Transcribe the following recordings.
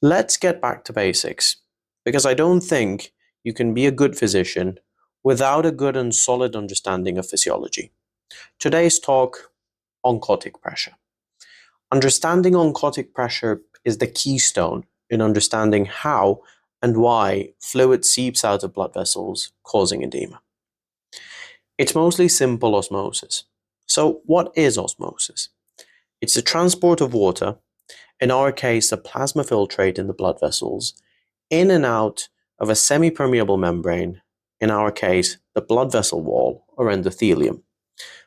Let's get back to basics, because I don't think you can be a good physician without a good and solid understanding of physiology. Today's talk, oncotic pressure. Understanding oncotic pressure is the keystone in understanding how and why fluid seeps out of blood vessels, causing edema. It's mostly simple osmosis. So what is osmosis? It's the transport of water, in our case a plasma filtrate in the blood vessels, in and out of a semi-permeable membrane, in our case the blood vessel wall or endothelium,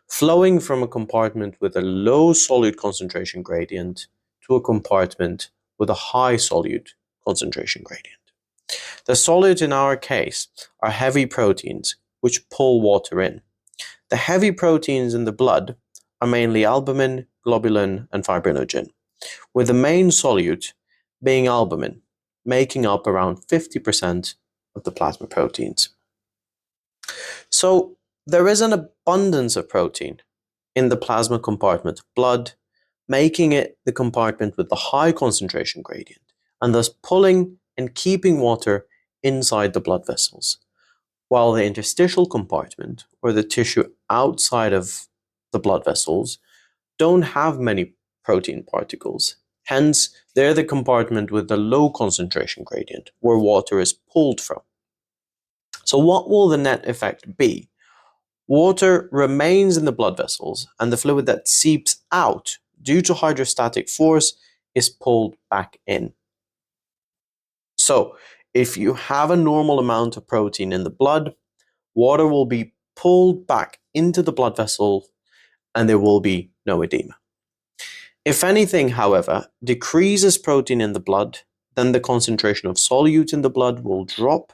flowing from a compartment with a low solute concentration gradient to a compartment with a high solute concentration gradient. The solutes in our case are heavy proteins which pull water in. The heavy proteins in the blood are mainly albumin, globulin, and fibrinogen, with the main solute being albumin, making up around 50% of the plasma proteins. So there is an abundance of protein in the plasma compartment of blood, making it the compartment with the high concentration gradient, and thus pulling and keeping water inside the blood vessels, while the interstitial compartment, or the tissue outside of the blood vessels, don't have many protein particles. Hence, they're the compartment with the low concentration gradient, where water is pulled from. So what will the net effect be? Water remains in the blood vessels, and the fluid that seeps out due to hydrostatic force is pulled back in. So, if you have a normal amount of protein in the blood, water will be pulled back into the blood vessel and there will be no edema. If anything, however, decreases protein in the blood, then the concentration of solute in the blood will drop,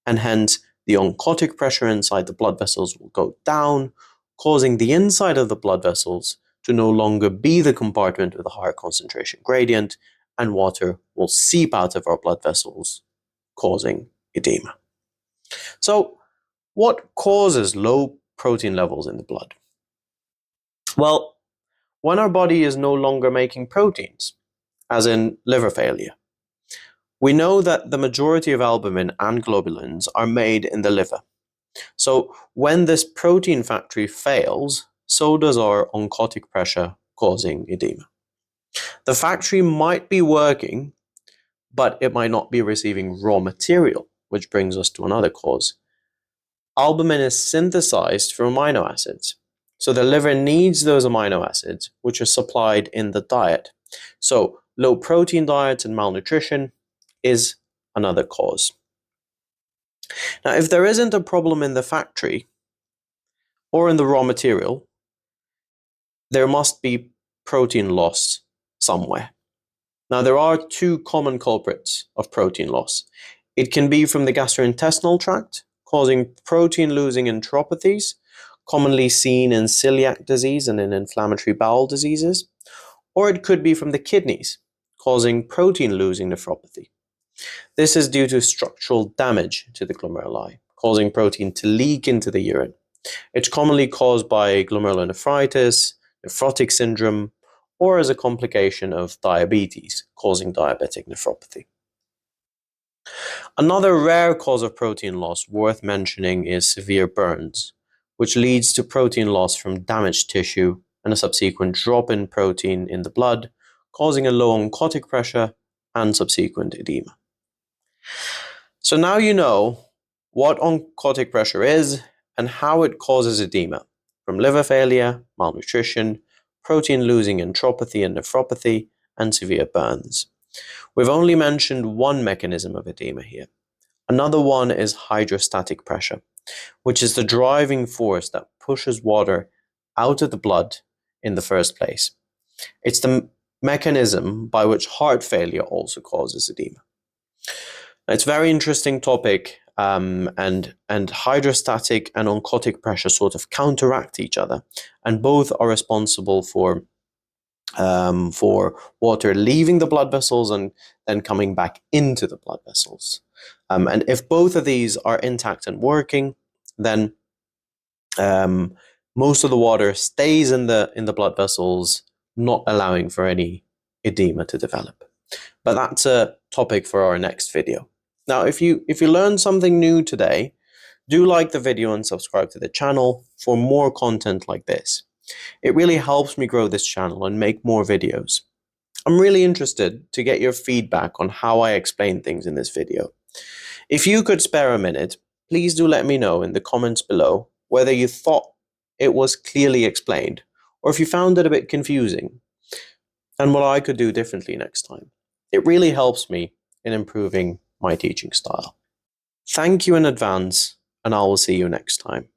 and hence the oncotic pressure inside the blood vessels will go down, causing the inside of the blood vessels to no longer be the compartment with a higher concentration gradient, and water will seep out of our blood vessels, causing edema. So, what causes low protein levels in the blood? Well, when our body is no longer making proteins, as in liver failure, we know that the majority of albumin and globulins are made in the liver. So when this protein factory fails, so does our oncotic pressure, causing edema. The factory might be working, but it might not be receiving raw material, which brings us to another cause. Albumin is synthesized from amino acids. So the liver needs those amino acids, which are supplied in the diet. So low protein diets and malnutrition is another cause. Now, if there isn't a problem in the factory or in the raw material, there must be protein loss somewhere. Now, there are two common culprits of protein loss. It can be from the gastrointestinal tract, causing protein losing enteropathies, commonly seen in celiac disease and in inflammatory bowel diseases, or it could be from the kidneys, causing protein losing nephropathy. This is due to structural damage to the glomeruli, causing protein to leak into the urine. It's commonly caused by glomerulonephritis, nephrotic syndrome, or as a complication of diabetes, causing diabetic nephropathy. Another rare cause of protein loss worth mentioning is severe burns, which leads to protein loss from damaged tissue and a subsequent drop in protein in the blood, causing a low oncotic pressure and subsequent edema. So now you know what oncotic pressure is and how it causes edema, from liver failure, malnutrition, protein losing enteropathy and nephropathy, and severe burns. We've only mentioned one mechanism of edema here. Another one is hydrostatic pressure, which is the driving force that pushes water out of the blood in the first place. It's the mechanism by which heart failure also causes edema. It's a very interesting topic, and hydrostatic and oncotic pressure sort of counteract each other, and both are responsible for water leaving the blood vessels and then coming back into the blood vessels. And if both of these are intact and working, then most of the water stays in the blood vessels, not allowing for any edema to develop. But that's a topic for our next video. Now, if you learned something new today, do like the video and subscribe to the channel for more content like this. It really helps me grow this channel and make more videos. I'm really interested to get your feedback on how I explain things in this video. If you could spare a minute, please do let me know in the comments below whether you thought it was clearly explained or if you found it a bit confusing and what I could do differently next time. It really helps me in improving my teaching style. Thank you in advance, and I will see you next time.